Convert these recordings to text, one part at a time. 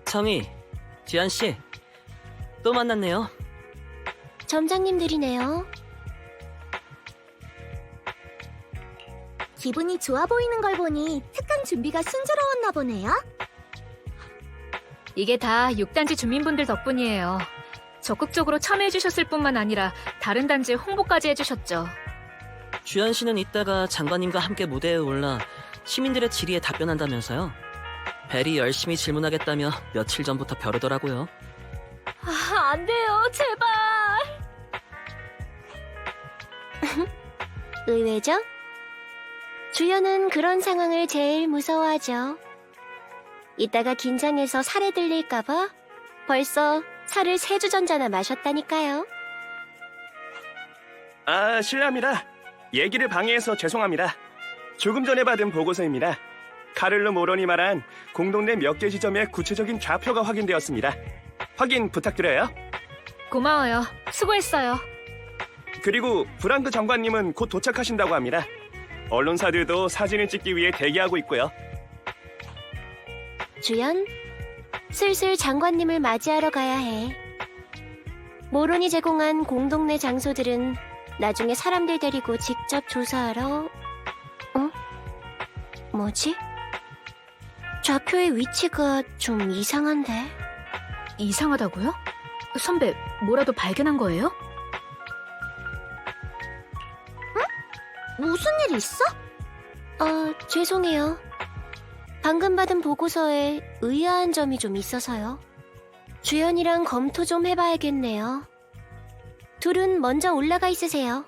정희, 지안씨, 또 만났네요. 점장님들이네요. 기분이 좋아 보이는 걸 보니 특강 준비가 순조로웠나 보네요. 이게 다 6단지 주민분들 덕분이에요. 적극적으로 참여해주셨을 뿐만 아니라 다른 단지에 홍보까지 해주셨죠. 주연씨는 이따가 장관님과 함께 무대에 올라 시민들의 질의에 답변한다면서요. 벨이 열심히 질문하겠다며 며칠 전부터 벼르더라고요. 안 돼요, 제발. 의외죠? 주연은 그런 상황을 제일 무서워하죠. 이따가 긴장해서 살에 들릴까봐 벌써 살을 3주 전자나 마셨다니까요. 아, 실례합니다. 얘기를 방해해서 죄송합니다. 조금 전에 받은 보고서입니다. 카를로 모론이 말한 공동 내 몇 개 지점의 구체적인 좌표가 확인되었습니다. 확인 부탁드려요. 고마워요. 수고했어요. 그리고 브랑크 장관님은 곧 도착하신다고 합니다. 언론사들도 사진을 찍기 위해 대기하고 있고요. 주연, 슬슬 장관님을 맞이하러 가야 해. 모론이 제공한 공동 내 장소들은 나중에 사람들 데리고 직접 조사하러... 뭐지? 좌표의 위치가 좀 이상한데? 이상하다고요? 선배, 뭐라도 발견한 거예요? 무슨 일 있어? 죄송해요. 방금 받은 보고서에 의아한 점이 좀 있어서요. 주연이랑 검토 좀 해봐야겠네요. 둘은 먼저 올라가 있으세요.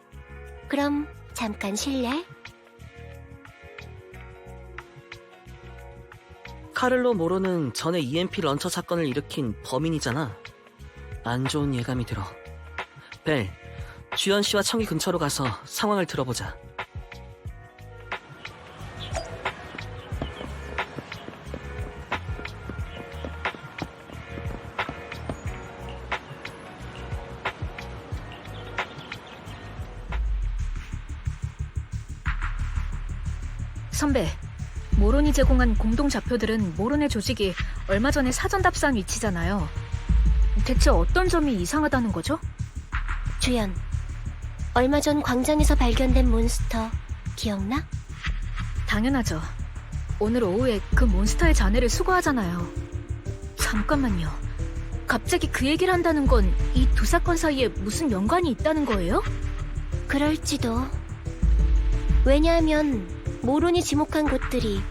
그럼 잠깐 실례. 카를로 모로는 전에 EMP 런처 사건을 일으킨 범인이잖아. 안 좋은 예감이 들어. 벨, 주연씨와 청희 근처로 가서 상황을 들어보자. 선배, 모론이 제공한 공동 좌표들은 모론의 조직이 얼마 전에 사전 답사한 위치잖아요. 대체 어떤 점이 이상하다는 거죠? 주연, 얼마 전 광장에서 발견된 몬스터 기억나? 당연하죠. 오늘 오후에 그 몬스터의 잔해를 수거하잖아요. 잠깐만요. 갑자기 그 얘기를 한다는 건 이 두 사건 사이에 무슨 연관이 있다는 거예요? 그럴지도. 왜냐하면 모론이 지목한 곳들이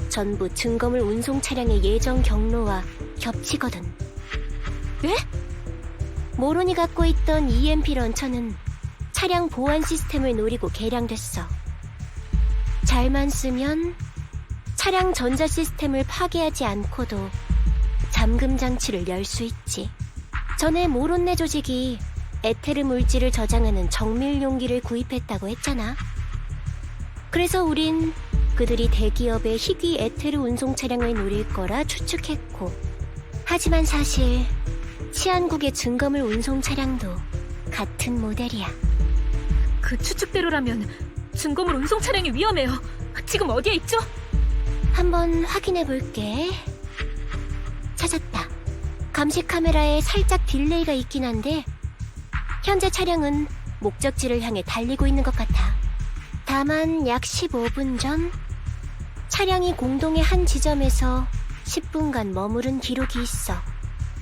전부 증거물 운송 차량의 예정 경로와 겹치거든. 네? 모론이 갖고 있던 EMP 런처는 차량 보안 시스템을 노리고 개량됐어. 잘만 쓰면 차량 전자 시스템을 파괴하지 않고도 잠금 장치를 열 수 있지. 전에 모론 내 조직이 에테르 물질을 저장하는 정밀 용기를 구입했다고 했잖아. 그래서 우린 그들이 대기업의 희귀 에테르 운송 차량을 노릴 거라 추측했고, 하지만 사실 치안국의 증거물 운송 차량도 같은 모델이야. 그 추측대로라면 증거물 운송 차량이 위험해요. 지금 어디에 있죠? 한번 확인해 볼게. 찾았다. 감시 카메라에 살짝 딜레이가 있긴 한데 현재 차량은 목적지를 향해 달리고 있는 것 같아. 다만 약 15분 전 차량이 공동의 한 지점에서 10분간 머무른 기록이 있어.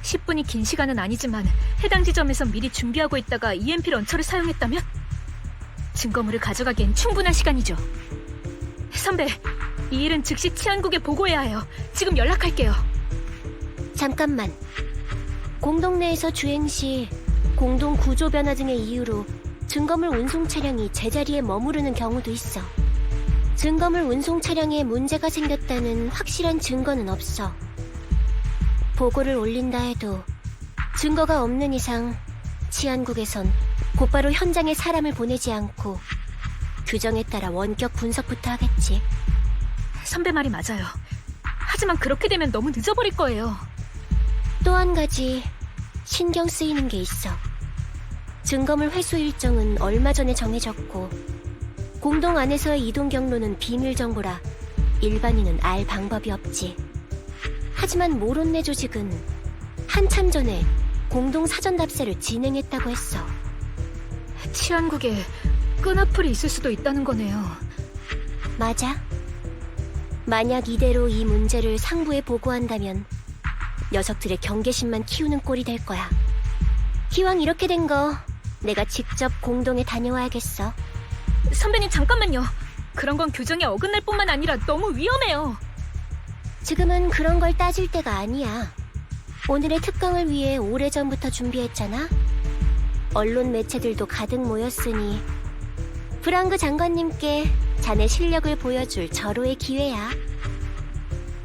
10분이 긴 시간은 아니지만 해당 지점에서 미리 준비하고 있다가 EMP 런처를 사용했다면? 증거물을 가져가기엔 충분한 시간이죠. 선배, 이 일은 즉시 치안국에 보고해야 해요. 지금 연락할게요. 잠깐만. 공동 내에서 주행 시 공동 구조 변화 등의 이유로 증거물 운송 차량이 제자리에 머무르는 경우도 있어. 증거물 운송 차량에 문제가 생겼다는 확실한 증거는 없어. 보고를 올린다 해도 증거가 없는 이상 치안국에선 곧바로 현장에 사람을 보내지 않고 규정에 따라 원격 분석부터 하겠지. 선배 말이 맞아요. 하지만 그렇게 되면 너무 늦어버릴 거예요. 또 한 가지 신경 쓰이는 게 있어. 증거물 회수 일정은 얼마 전에 정해졌고 공동 안에서의 이동 경로는 비밀 정보라 일반인은 알 방법이 없지. 하지만 모론네 조직은 한참 전에 공동 사전 답세를 진행했다고 했어. 치안국에 끈앞풀이 있을 수도 있다는 거네요. 맞아. 만약 이대로 이 문제를 상부에 보고한다면 녀석들의 경계심만 키우는 꼴이 될 거야. 기왕 이렇게 된 거 내가 직접 공동에 다녀와야겠어. 선배님 잠깐만요. 그런 건 규정에 어긋날 뿐만 아니라 너무 위험해요. 지금은 그런 걸 따질 때가 아니야. 오늘의 특강을 위해 오래전부터 준비했잖아. 언론 매체들도 가득 모였으니 브랑그 장관님께 자네 실력을 보여줄 절호의 기회야.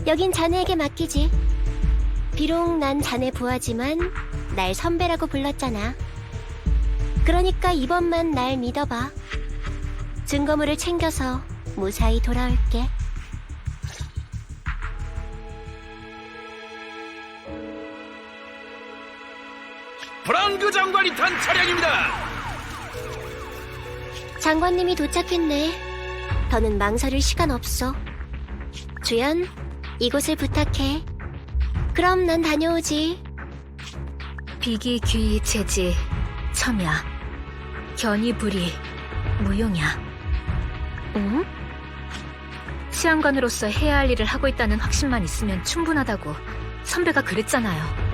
여긴 자네에게 맡기지. 비록 난 자네 부하지만 날 선배라고 불렀잖아. 그러니까 이번만 날 믿어봐. 증거물을 챙겨서 무사히 돌아올게. 브랑그 장관이 탄 차량입니다. 장관님이 도착했네. 더는 망설일 시간 없어. 주연, 이곳을 부탁해. 그럼 난 다녀오지. 비기, 귀, 재지, 첨야, 견이, 불이, 무용야. 응? 치안관으로서 해야 할 일을 하고 있다는 확신만 있으면 충분하다고 선배가 그랬잖아요.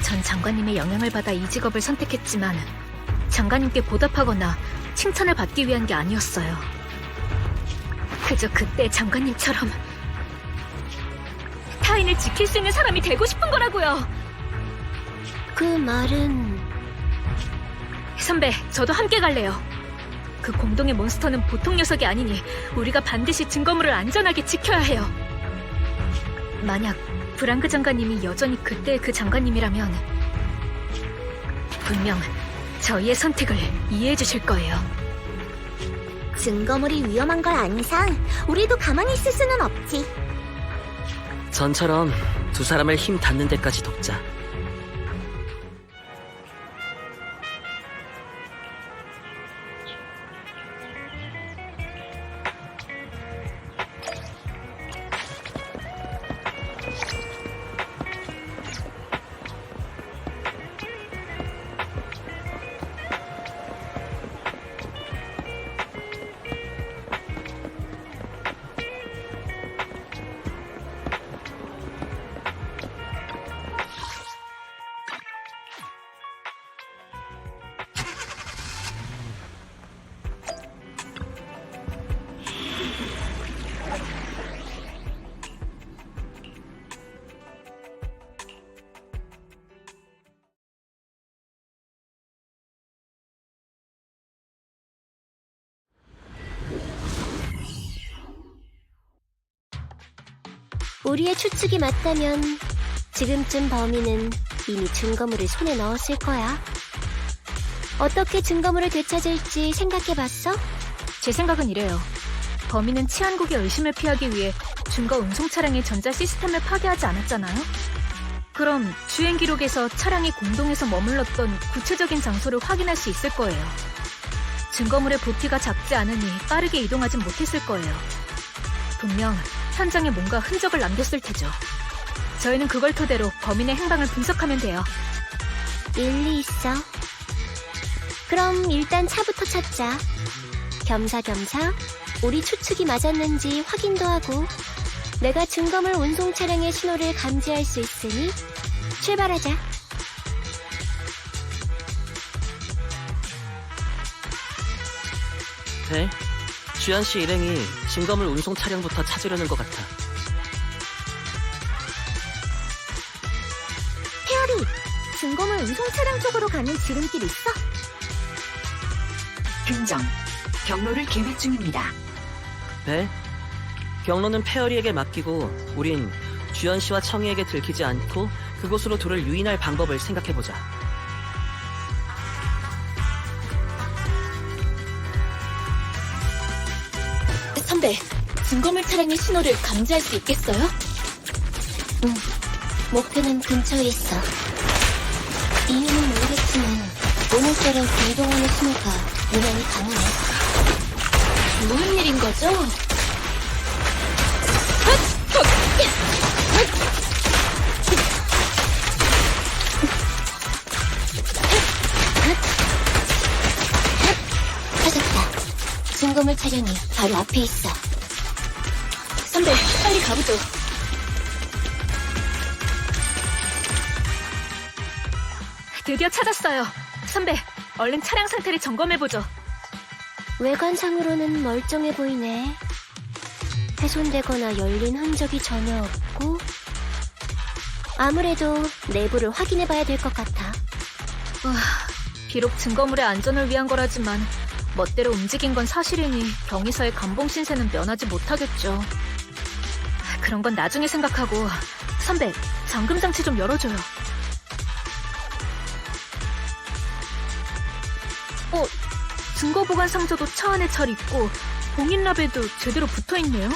전 장관님의 영향을 받아 이 직업을 선택했지만 장관님께 보답하거나 칭찬을 받기 위한 게 아니었어요. 그저 그때 장관님처럼 타인을 지킬 수 있는 사람이 되고 싶은 거라고요. 그 말은... 선배, 저도 함께 갈래요. 그 공동의 몬스터는 보통 녀석이 아니니 우리가 반드시 증거물을 안전하게 지켜야 해요. 만약 브랑그 장관님이 여전히 그때의 그 장관님이라면 분명 저희의 선택을 이해해 주실 거예요. 증거물이 위험한 걸 아는 이상 우리도 가만히 있을 수는 없지. 전처럼 두 사람을 힘 닿는 데까지 돕자. 우리의 추측이 맞다면 지금쯤 범인은 이미 증거물을 손에 넣었을 거야. 어떻게 증거물을 되찾을지 생각해봤어? 제 생각은 이래요. 범인은 치안국의 의심을 피하기 위해 증거 운송 차량의 전자 시스템을 파괴하지 않았잖아요? 그럼 주행 기록에서 차량이 공동에서 머물렀던 구체적인 장소를 확인할 수 있을 거예요. 증거물의 부피가 작지 않으니 빠르게 이동하진 못했을 거예요. 분명 현장에 뭔가 흔적을 남겼을 테죠. 저희는 그걸 토대로 범인의 행방을 분석하면 돼요. 일리 있어. 그럼 일단 차부터 찾자. 겸사겸사 우리 추측이 맞았는지 확인도 하고 내가 증거물 운송 차량의 신호를 감지할 수 있으니 출발하자. 네? 주연 씨 일행이 증거물 운송 차량부터 찾으려는 것 같아. 페어리, 증거물 운송 차량 쪽으로 가는 지름길 있어? 긍정, 경로를 계획 중입니다. 네? 경로는 페어리에게 맡기고 우린 주연 씨와 청이에게 들키지 않고 그곳으로 둘을 유인할 방법을 생각해보자. 선배, 증거물 차량의 신호를 감지할 수 있겠어요? 응, 목표는 근처에 있어. 이유는 모르겠지만 오늘따라 이동하는 신호가 유난히 강해. 무슨 일인 거죠? 증거물 차량이 바로 앞에 있어. 선배, 빨리 가보죠. 드디어 찾았어요. 선배, 얼른 차량 상태를 점검해보죠. 외관상으로는 멀쩡해 보이네. 훼손되거나 열린 흔적이 전혀 없고, 아무래도 내부를 확인해봐야 될 것 같아. 비록 증거물의 안전을 위한 거라지만 멋대로 움직인 건 사실이니 경위서의 감봉 신세는 면하지 못하겠죠. 그런 건 나중에 생각하고, 선배, 잠금 장치 좀 열어줘요. 증거 보관 상자도 차 안에 잘 있고 봉인 라벨도 제대로 붙어있네요.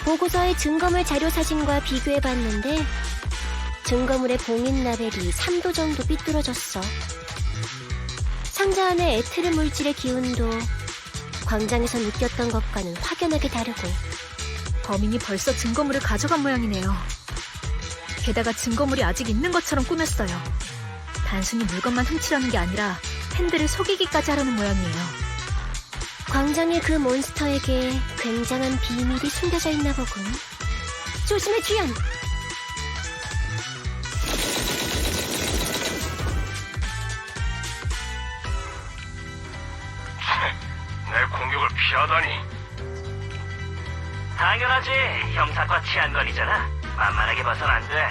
보고서의 증거물 자료 사진과 비교해봤는데 증거물의 봉인 라벨이 3도 정도 삐뚤어졌어. 상자 안의 에트르 물질의 기운도 광장에서 느꼈던 것과는 확연하게 다르고. 범인이 벌써 증거물을 가져간 모양이네요. 게다가 증거물이 아직 있는 것처럼 꾸몄어요. 단순히 물건만 훔치려는 게 아니라 팬들을 속이기까지 하려는 모양이에요. 광장의 그 몬스터에게 굉장한 비밀이 숨겨져 있나 보군. 조심해, 주연! 내 공격을 피하다니. 당연하지. 형사과 치안관이잖아. 만만하게 봐선 안 돼.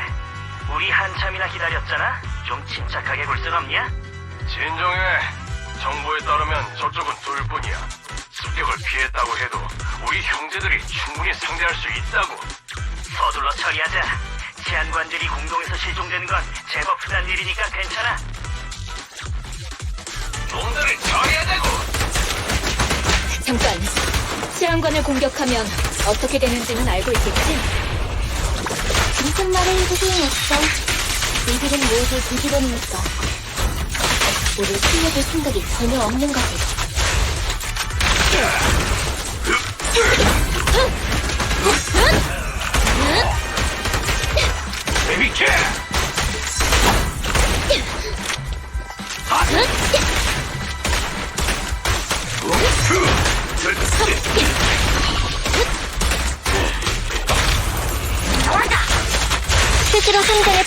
우리 한참이나 기다렸잖아. 좀 침착하게 굴 순 없냐? 진정해. 정보에 따르면 저쪽은 둘뿐이야. 습격을 피했다고 해도 우리 형제들이 충분히 상대할 수 있다고. 서둘러 처리하자. 치안관들이 공동에서 실종되는 건 제법 흔한 일이니까 괜찮아. 놈들을 처리해야 되고. 잠깐, 치안관을 공격하면 어떻게 되는지는 알고 있겠지? 무슨 말을 해도 소용없어. 이들은 모두 부지런이니까. 우리 살려줄 생각이 전혀 없는 거지. 비켜! 스스로 상대를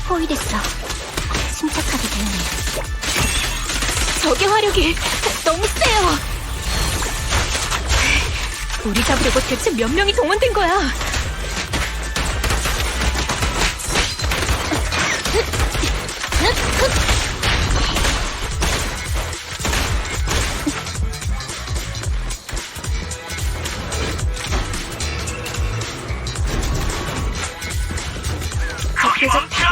포위됐어. 침착하게 대응해. 적의 화력이 너무 세요. 우리 잡으려고 대체 몇 명이 동원된 거야? 거기 멈춰!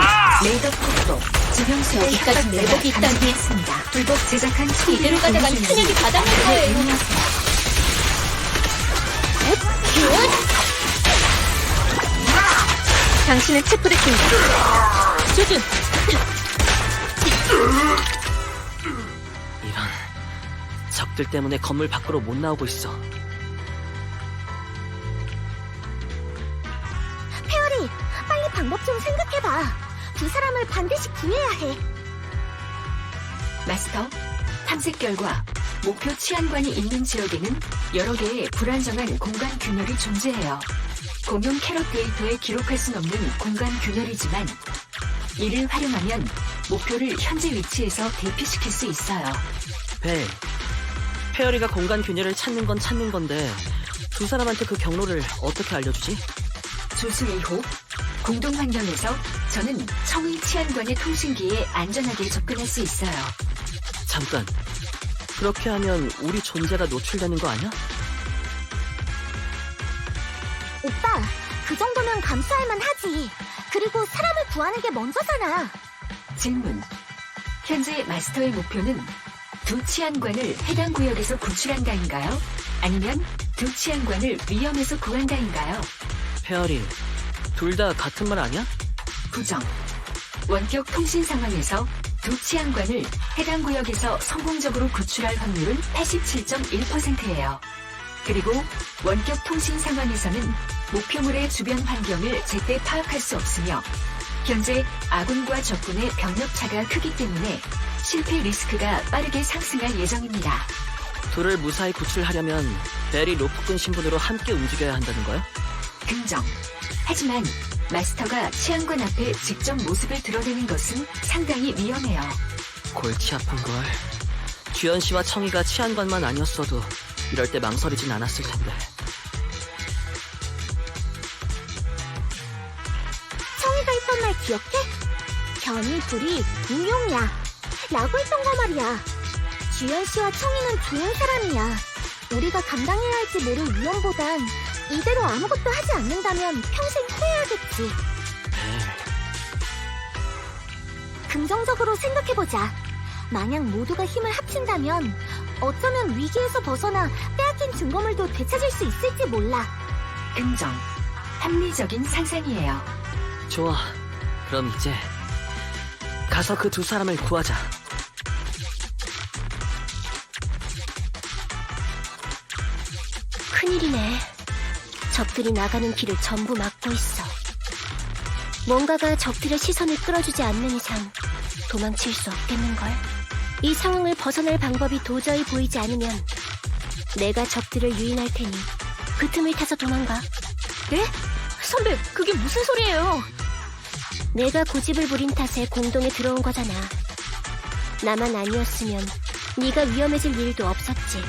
레이더 폭도 지명수 여기까지 내복이 있다니. 했습니다. 불법 제작한 이대로 가다간 큰일이 바닥날 거예요. 당신은 체포됐습니다. 조준! 이런, 적들 때문에 건물 밖으로 못 나오고 있어. 페어리, 빨리 방법 좀 생각해봐. 두 사람을 반드시 구해야 해. 마스터, 탐색 결과 목표 치안관이 있는 지역에는 여러 개의 불안정한 공간 균열이 존재해요. 공용 캐럿 데이터에 기록할 순 없는 공간 균열이지만 이를 활용하면 목표를 현재 위치에서 대피시킬 수 있어요. 벨, 페어리가 공간 균열을 찾는 건 찾는 건데 두 사람한테 그 경로를 어떻게 알려주지? 조수의 호, 공동 환경에서 저는 청의 치안관의 통신기에 안전하게 접근할 수 있어요. 잠깐, 그렇게 하면 우리 존재가 노출되는 거 아니야? 오빠, 그 정도면 감수할 만하지. 그리고 사람을 구하는 게 먼저잖아. 질문. 현재 마스터의 목표는 두 치안관을 해당 구역에서 구출한다인가요? 아니면 두 치안관을 위험에서 구한다인가요? 페어리, 둘 다 같은 말 아니야? 부정. 원격 통신 상황에서 두 치안관을 해당 구역에서 성공적으로 구출할 확률은 87.1%예요. 그리고 원격 통신 상황에서는 목표물의 주변 환경을 제때 파악할 수 없으며 현재 아군과 적군의 병력차가 크기 때문에 실패 리스크가 빠르게 상승할 예정입니다. 둘을 무사히 구출하려면 벨이 로프꾼 신분으로 함께 움직여야 한다는 거야? 긍정. 하지만 마스터가 치안관 앞에 직접 모습을 드러내는 것은 상당히 위험해요. 골치 아픈걸. 주연 씨와 청이가 치안관만 아니었어도 이럴 때 망설이진 않았을 텐데. 청이가 했던 말 기억해? 견이 둘이 무용이야 라고 했던 거 말이야. 주연 씨와 청이는 좋은 사람이야. 우리가 감당해야 할지 모를 위험보단 이대로 아무것도 하지 않는다면 평생 후회하겠지. 긍정적으로 생각해보자. 만약 모두가 힘을 합친다면 어쩌면 위기에서 벗어나 빼앗긴 증거물도 되찾을 수 있을지 몰라. 긍정. 합리적인 상상이에요. 좋아. 그럼 이제 가서 그 두 사람을 구하자. 큰일이네. 적들이 나가는 길을 전부 막고 있어. 뭔가가 적들의 시선을 끌어주지 않는 이상 도망칠 수 없겠는걸. 이 상황을 벗어날 방법이 도저히 보이지 않으면 내가 적들을 유인할 테니 그 틈을 타서 도망가. 네? 선배, 그게 무슨 소리예요? 내가 고집을 부린 탓에 공동에 들어온 거잖아. 나만 아니었으면 네가 위험해질 일도 없었지.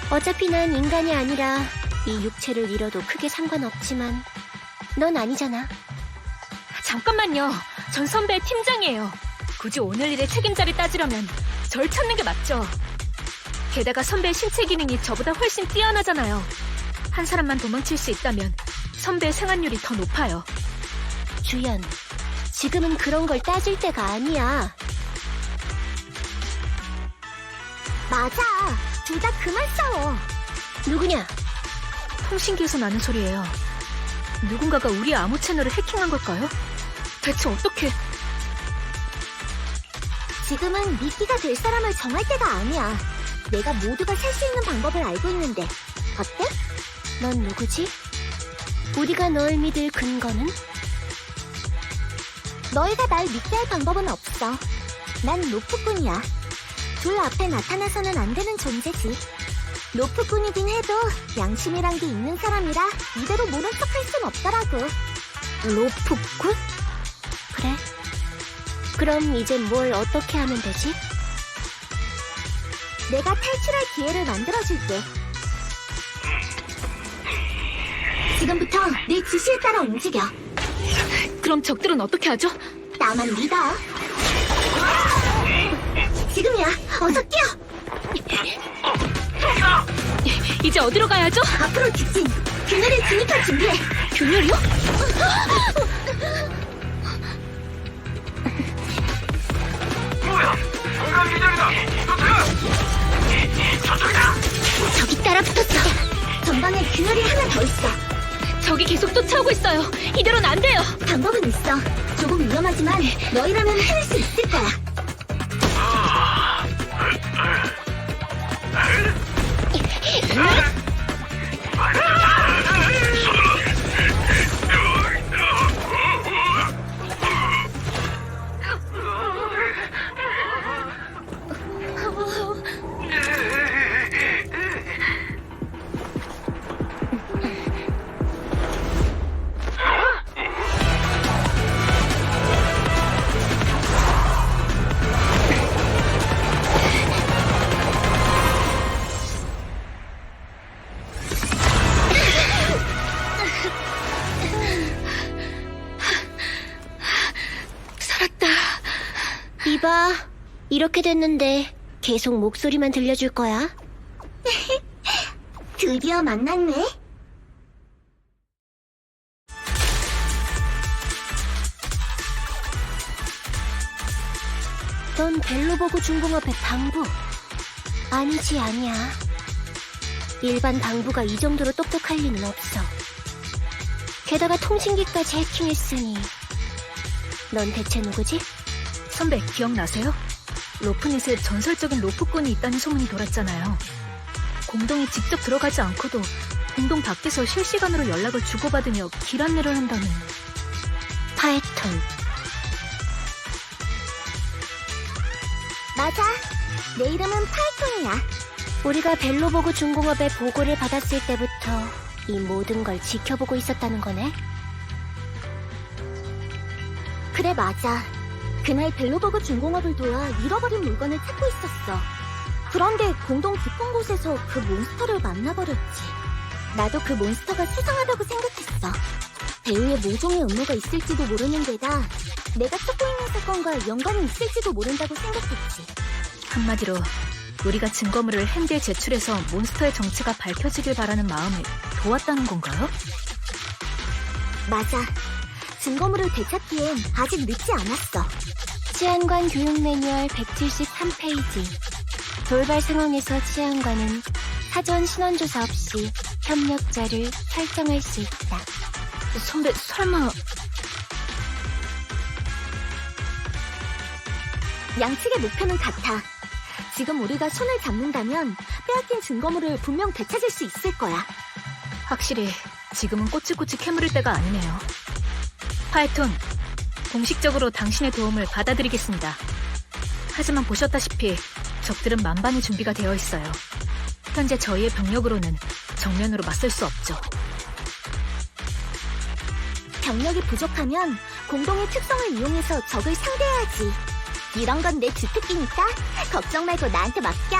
어차피 난 인간이 아니라 이 육체를 잃어도 크게 상관없지만 넌 아니잖아. 잠깐만요. 전 선배의 팀장이에요. 굳이 오늘 일의 책임자를 따지려면 절 찾는 게 맞죠. 게다가 선배의 신체 기능이 저보다 훨씬 뛰어나잖아요. 한 사람만 도망칠 수 있다면 선배의 생환율이 더 높아요. 주연, 지금은 그런 걸 따질 때가 아니야. 맞아. 둘 다 그만 싸워. 누구냐? 통신기에서 나는 소리예요. 누군가가 우리의 암호 채널을 해킹한 걸까요? 대체 어떻게... 지금은 미끼가 될 사람을 정할 때가 아니야. 내가 모두가 살 수 있는 방법을 알고 있는데 어때? 넌 누구지? 우리가 널 믿을 근거는? 너희가 날 믿게 할 방법은 없어. 난 로프꾼이야. 둘 앞에 나타나서는 안 되는 존재지. 로프꾼이긴 해도 양심이란 게 있는 사람이라 이대로 모른 척할 순 없더라고. 로프꾼? 그래. 그럼 이제 뭘 어떻게 하면 되지? 내가 탈출할 기회를 만들어줄게. 지금부터 내 지시에 따라 움직여. 그럼 적들은 어떻게 하죠? 나만 믿어. 지금이야. 어서 뛰어. 이제 어디로 가야죠? 앞으로 직진. 균열을 진입할 준비해. 균열이요? 뭐야? 공간 기절이다. 쫓아가. 저쪽이다. 저기 따라 붙었어. 전방에 균열이 하나 더 있어. 적이 계속 쫓아오고 있어요. 이대로는 안 돼요. 방법은 있어. 조금 위험하지만 너희라면 해낼 수 있을 거야. 이봐, 이렇게 됐는데 계속 목소리만 들려줄 거야? 드디어 만났네. 넌 벨로버그 중공업의 방부. 아니지, 아니야. 일반 방부가 이 정도로 똑똑할 리는 없어. 게다가 통신기까지 해킹했으니 넌 대체 누구지? 선배, 기억나세요? 로프닛에 전설적인 로프꾼이 있다는 소문이 돌았잖아요. 공동에 직접 들어가지 않고도 공동 밖에서 실시간으로 연락을 주고받으며 길 안내를 한다는. 파이톤. 맞아. 내 이름은 파이톤이야. 우리가 벨로보그 중공업의 보고를 받았을 때부터 이 모든 걸 지켜보고 있었다는 거네. 그래, 맞아. 그날 벨로보그 중공업을 도와 잃어버린 물건을 찾고 있었어. 그런데 공동 깊은 곳에서 그 몬스터를 만나버렸지. 나도 그 몬스터가 수상하다고 생각했어. 배우의 모종의 음모가 있을지도 모르는 데다 내가 찾고 있는 사건과 연관이 있을지도 모른다고 생각했지. 한마디로 우리가 증거물을 핸드에 제출해서 몬스터의 정체가 밝혀지길 바라는 마음을 도왔다는 건가요? 맞아. 증거물을 되찾기엔 아직 늦지 않았어. 치안관 교육 매뉴얼 173페이지. 돌발 상황에서 치안관은 사전 신원조사 없이 협력자를 설정할 수 있다. 선배, 설마... 양측의 목표는 같아. 지금 우리가 손을 잡는다면 빼앗긴 증거물을 분명 되찾을 수 있을 거야. 확실히 지금은 꼬치꼬치 캐물을 때가 아니네요. 파이톤, 공식적으로 당신의 도움을 받아들이겠습니다. 하지만 보셨다시피 적들은 만반의 준비가 되어 있어요. 현재 저희의 병력으로는 정면으로 맞설 수 없죠. 병력이 부족하면 공동의 특성을 이용해서 적을 상대해야지. 이런 건 내 주특기니까 걱정 말고 나한테 맡겨.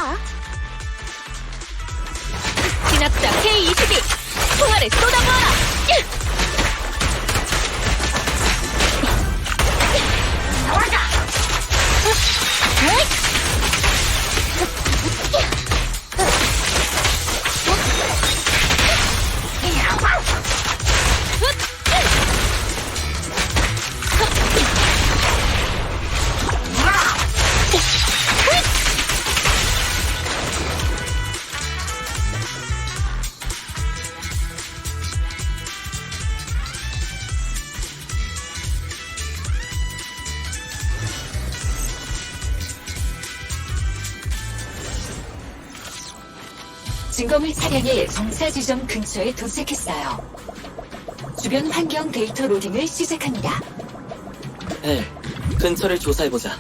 진압자 K-22! 총알을 쏟아부어라! 증거물 차량의 정사 지점 근처에 도착했어요. 주변 환경 데이터 로딩을 시작합니다. 벨, 근처를 조사해보자.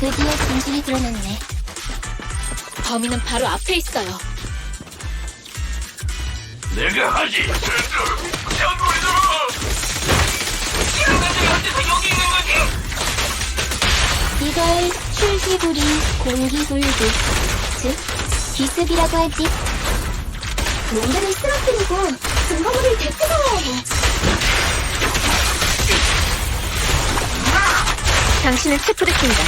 드디어 진실이 드러났네. 범인은 바로 앞에 있어요. 내가 하지. 장군이다. 양가들이 어째서 여기 있는 거지? 이걸 출기불이 공기불기, 즉 기습이라고 하지. 뭔가를 쓰러뜨리고 증거물을 되찾아야 해. 당신은 체포됐습니다.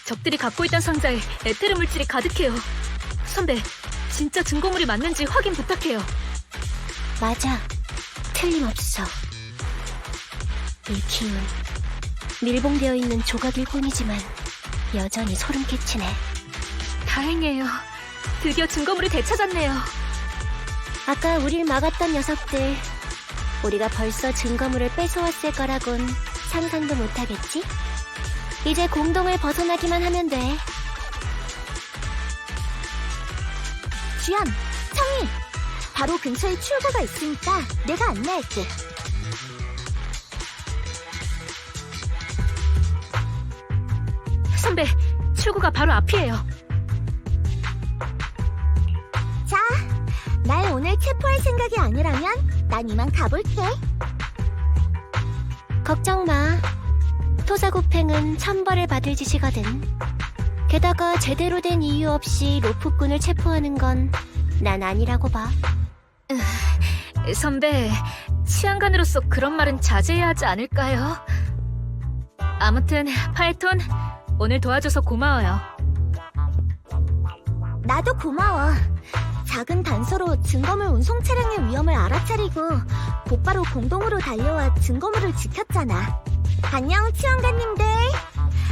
적들이 갖고 있던 상자에 에테르 물질이 가득해요. 선배, 진짜 증거물이 맞는지 확인 부탁해요. 맞아. 틀림없어. 이 기운. 밀봉되어 있는 조각일 뿐이지만 여전히 소름 끼치네. 다행이에요. 드디어 증거물이 되찾았네요. 아까 우릴 막았던 녀석들, 우리가 벌써 증거물을 뺏어왔을 거라곤 상상도 못하겠지? 이제 공동을 벗어나기만 하면 돼. 주연, 청이! 바로 근처에 출구가 있으니까 내가 안내할게. 선배, 출구가 바로 앞이에요. 자, 날 오늘 체포할 생각이 아니라면 난 이만 가볼게. 걱정 마. 토사구팽은 천벌을 받을 짓이거든. 게다가 제대로 된 이유 없이 로프꾼을 체포하는 건 난 아니라고 봐. 선배, 치안관으로서 그런 말은 자제해야 하지 않을까요? 아무튼 파이톤, 오늘 도와줘서 고마워요. 나도 고마워. 작은 단서로 증거물 운송 차량의 위험을 알아차리고 곧바로 공동으로 달려와 증거물을 지켰잖아. 안녕, 치안관님들.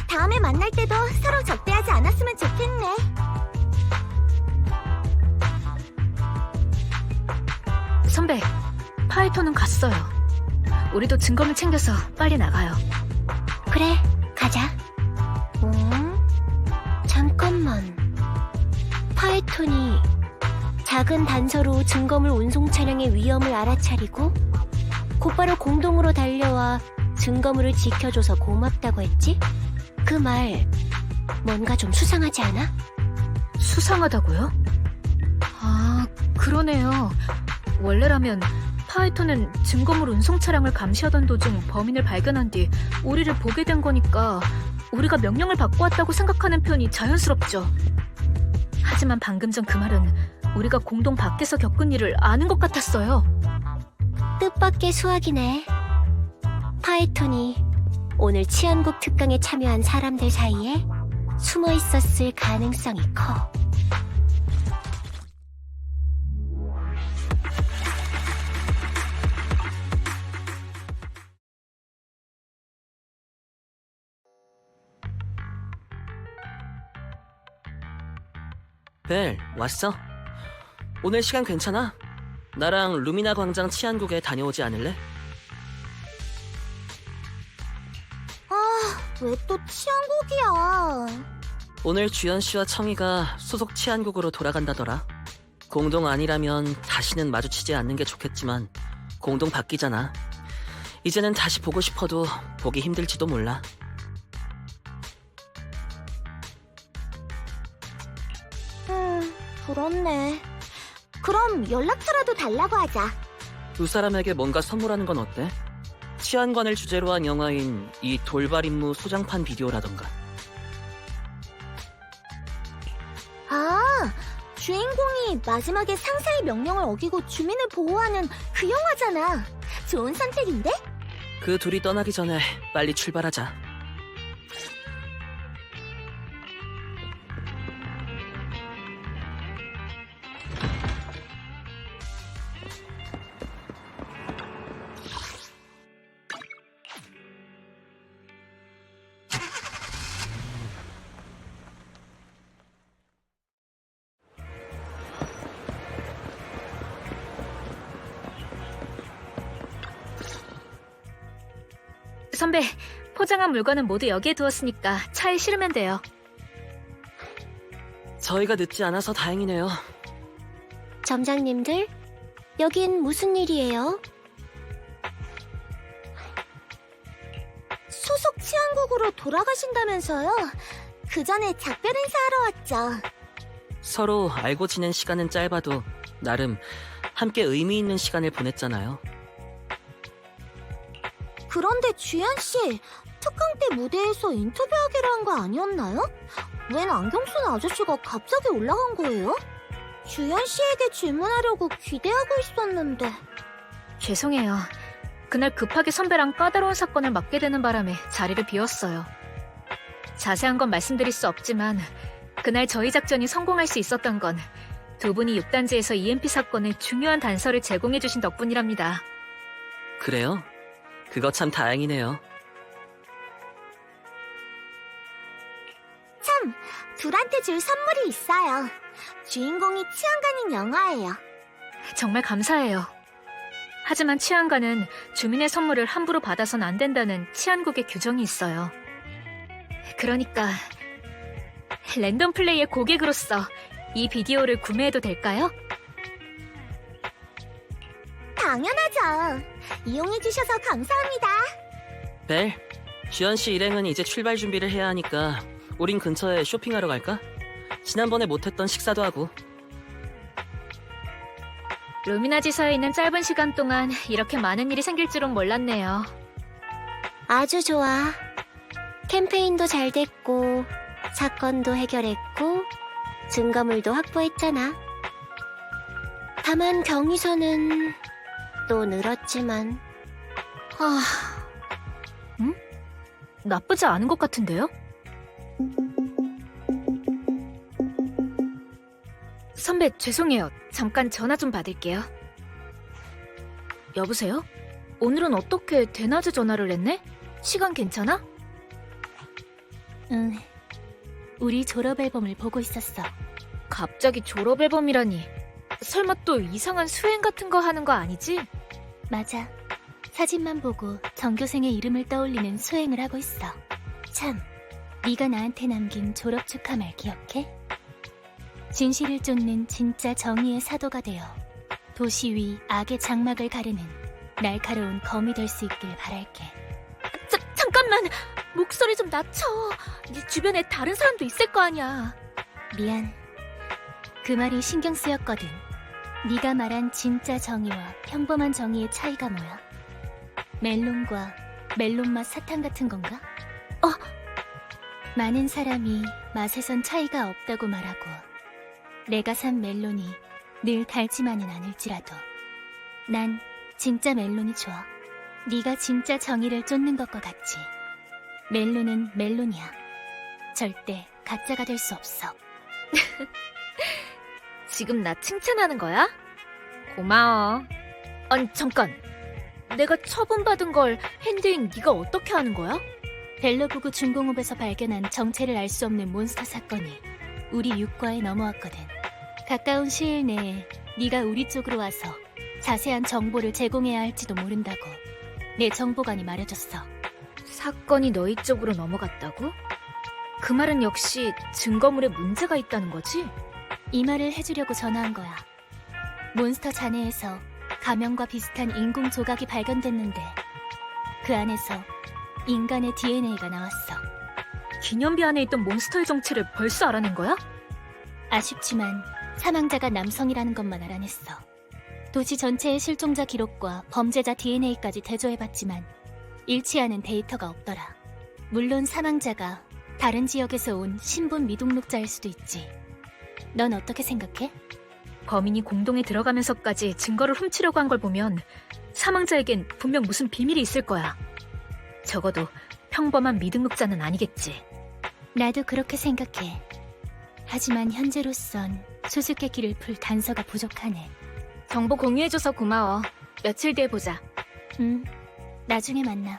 다음에 만날 때도 서로 적대하지 않았으면 좋겠네. 선배, 파이톤은 갔어요. 우리도 증거물 챙겨서 빨리 나가요. 그래, 가자. 잠깐만. 파이톤이 작은 단서로 증거물 운송 차량의 위험을 알아차리고 곧바로 공동으로 달려와 증거물을 지켜줘서 고맙다고 했지? 그 말 뭔가 좀 수상하지 않아? 수상하다고요? 아, 그러네요. 원래라면 파이톤은 증거물 운송 차량을 감시하던 도중 범인을 발견한 뒤 우리를 보게 된 거니까 우리가 명령을 받고 왔다고 생각하는 편이 자연스럽죠. 하지만 방금 전 그 말은 우리가 공동 밖에서 겪은 일을 아는 것 같았어요. 뜻밖의 수학이네. 파이톤이 오늘 치안국 특강에 참여한 사람들 사이에 숨어 있었을 가능성이 커. 벨, 왔어? 오늘 시간 괜찮아? 나랑 루미나 광장 치안국에 다녀오지 않을래? 왜 또 치안국이야? 오늘 주연 씨와 청이가 소속 치안국으로 돌아간다더라. 공동 아니라면 다시는 마주치지 않는 게 좋겠지만 공동 바뀌잖아. 이제는 다시 보고 싶어도 보기 힘들지도 몰라. 부럽네. 그럼 연락처라도 달라고 하자. 두 사람에게 뭔가 선물하는 건 어때? 치안관을 주제로 한 영화인 이 돌발 임무 소장판 비디오라던가. 아, 주인공이 마지막에 상사의 명령을 어기고 주민을 보호하는 그 영화잖아. 좋은 선택인데? 그 둘이 떠나기 전에 빨리 출발하자. 선배, 포장한 물건은 모두 여기에 두었으니까 차에 실으면 돼요. 저희가 늦지 않아서 다행이네요. 점장님들, 여긴 무슨 일이에요? 소속 치안국으로 돌아가신다면서요? 그 전에 작별 인사하러 왔죠. 서로 알고 지낸 시간은 짧아도 나름 함께 의미 있는 시간을 보냈잖아요. 그런데 주연 씨, 특강 때 무대에서 인터뷰하기로 한 거 아니었나요? 웬 안경 쓴 아저씨가 갑자기 올라간 거예요? 주연 씨에게 질문하려고 기대하고 있었는데. 죄송해요. 그날 급하게 선배랑 까다로운 사건을 맡게 되는 바람에 자리를 비웠어요. 자세한 건 말씀드릴 수 없지만 그날 저희 작전이 성공할 수 있었던 건 두 분이 6단지에서 EMP 사건의 중요한 단서를 제공해 주신 덕분이랍니다. 그래요? 그거 참 다행이네요. 참, 둘한테 줄 선물이 있어요. 주인공이 치안관인 영화예요. 정말 감사해요. 하지만 치안관은 주민의 선물을 함부로 받아선 안 된다는 치안국의 규정이 있어요. 그러니까 랜덤 플레이의 고객으로서 이 비디오를 구매해도 될까요? 당연하죠. 이용해주셔서 감사합니다. 벨, 주연 씨 일행은 이제 출발 준비를 해야 하니까 우린 근처에 쇼핑하러 갈까? 지난번에 못했던 식사도 하고. 루미나 지사에 있는 짧은 시간 동안 이렇게 많은 일이 생길 줄은 몰랐네요. 아주 좋아. 캠페인도 잘 됐고, 사건도 해결했고, 증거물도 확보했잖아. 다만 경위서는 또 늘었지만. 나쁘지 않은 것 같은데요? 선배, 죄송해요. 잠깐 전화 좀 받을게요. 여보세요? 오늘은 어떻게 대낮에 전화를 했네? 시간 괜찮아? 응. 우리 졸업 앨범을 보고 있었어. 갑자기 졸업 앨범이라니. 설마 또 이상한 수행 같은 거 하는 거 아니지? 맞아. 사진만 보고 전교생의 이름을 떠올리는 수행을 하고 있어. 참, 네가 나한테 남긴 졸업 축하 말 기억해? 진실을 쫓는 진짜 정의의 사도가 되어 도시 위 악의 장막을 가르는 날카로운 검이 될 수 있길 바랄게. 잠깐만! 목소리 좀 낮춰. 네 주변에 다른 사람도 있을 거 아니야. 미안. 그 말이 신경 쓰였거든. 네가 말한 진짜 정의와 평범한 정의의 차이가 뭐야? 멜론과 멜론 맛 사탕 같은 건가? 많은 사람이 맛에선 차이가 없다고 말하고 내가 산 멜론이 늘 달지만은 않을지라도 난 진짜 멜론이 좋아. 네가 진짜 정의를 쫓는 것과 같이 멜론은 멜론이야. 절대 가짜가 될 수 없어. 지금 나 칭찬하는 거야? 고마워. 아니, 잠깐. 내가 처분받은 걸 핸드인 네가 어떻게 아는 거야? 벨로부구 중공업에서 발견한 정체를 알 수 없는 몬스터 사건이 우리 육과에 넘어왔거든. 가까운 시일 내에 네가 우리 쪽으로 와서 자세한 정보를 제공해야 할지도 모른다고 내 정보관이 말해줬어. 사건이 너희 쪽으로 넘어갔다고? 그 말은 역시 증거물에 문제가 있다는 거지? 이 말을 해주려고 전화한 거야. 몬스터 잔해에서 가면과 비슷한 인공 조각이 발견됐는데 그 안에서 인간의 DNA가 나왔어. 기념비 안에 있던 몬스터의 정체를 벌써 알아낸 거야? 아쉽지만 사망자가 남성이라는 것만 알아냈어. 도시 전체의 실종자 기록과 범죄자 DNA까지 대조해봤지만 일치하는 데이터가 없더라. 물론 사망자가 다른 지역에서 온 신분 미등록자일 수도 있지. 넌 어떻게 생각해? 범인이 공동에 들어가면서까지 증거를 훔치려고 한 걸 보면 사망자에겐 분명 무슨 비밀이 있을 거야. 적어도 평범한 미등록자는 아니겠지. 나도 그렇게 생각해. 하지만 현재로선 수수께끼를 풀 단서가 부족하네. 정보 공유해줘서 고마워. 며칠 뒤에 보자. 나중에 만나.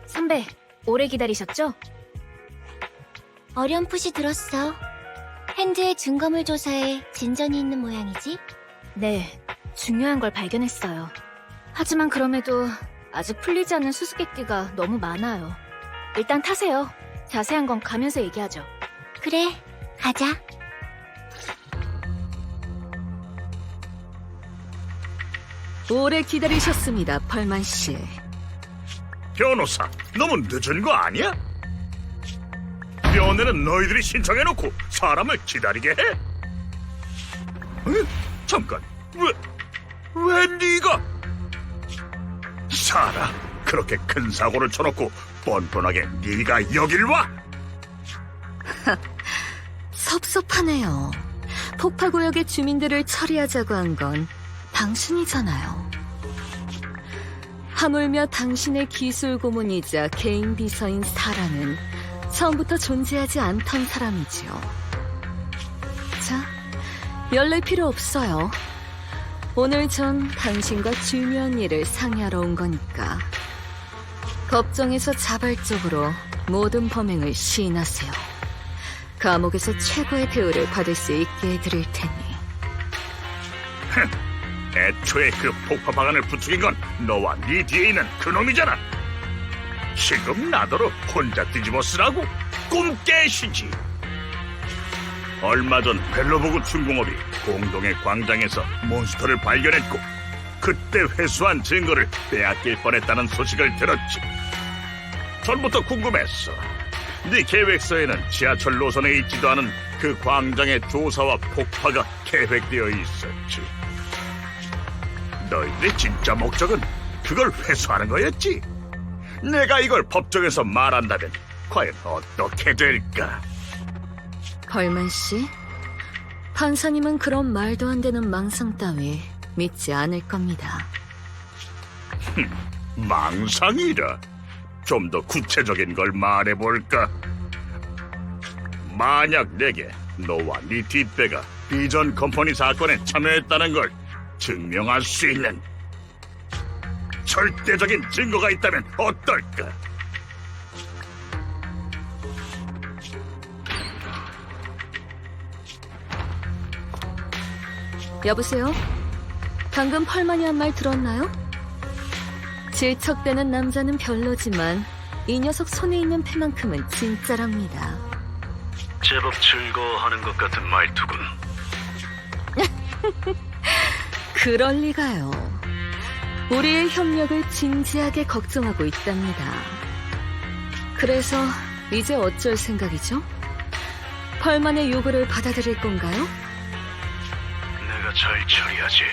선배, 오래 기다리셨죠? 어렴풋이 들었어. 핸드의 증거물 조사에 진전이 있는 모양이지? 네, 중요한 걸 발견했어요. 하지만 그럼에도 아직 풀리지 않는 수수께끼가 너무 많아요. 일단 타세요. 자세한 건 가면서 얘기하죠. 그래, 가자. 오래 기다리셨습니다, 펄만 씨. 변호사, 너무 늦은 거 아니야? 면회는 너희들이 신청해놓고 사람을 기다리게 해? 응? 잠깐, 왜 네가? 사라, 그렇게 큰 사고를 쳐놓고 뻔뻔하게 네가 여길 와? 섭섭하네요. 폭파구역의 주민들을 처리하자고 한 건 당신이잖아요. 하물며 당신의 기술 고문이자 개인 비서인 사라는 처음부터 존재하지 않던 사람이지요. 자, 연락 필요 없어요. 오늘 전 당신과 중요한 일을 상의하러 온 거니까 법정에서 자발적으로 모든 범행을 시인하세요. 감옥에서 최고의 대우를 받을 수 있게 해드릴 테니. 애초에 그 폭파 방안을 부추긴 건 너와 네 뒤에 있는 그놈이잖아. 지금 나더러 혼자 뒤집어 쓰라고? 꿈 깨시지. 얼마 전 벨로보그 중공업이 공동의 광장에서 몬스터를 발견했고 그때 회수한 증거를 빼앗길 뻔했다는 소식을 들었지. 전부터 궁금했어. 네 계획서에는 지하철 노선에 있지도 않은 그 광장의 조사와 폭파가 계획되어 있었지. 너희들의 진짜 목적은 그걸 회수하는 거였지. 내가 이걸 법정에서 말한다면 과연 어떻게 될까? 펄만 씨, 판사님은 그런 말도 안 되는 망상 따위 믿지 않을 겁니다. 망상이라. 좀 더 구체적인 걸 말해볼까? 만약 내게 너와 네 뒷배가 비전 컴퍼니 사건에 참여했다는 걸 증명할 수 있는 절대적인 증거가 있다면 어떨까? 여보세요? 방금 펄만이 한 말 들었나요? 질척대는 남자는 별로지만 이 녀석 손에 있는 패만큼은 진짜랍니다. 제법 즐거워하는 것 같은 말투군. 그럴 리가요. 우리의 협력을 진지하게 걱정하고 있답니다. 그래서 이제 어쩔 생각이죠? 펄만의 요구를 받아들일 건가요? 내가 잘 처리하지.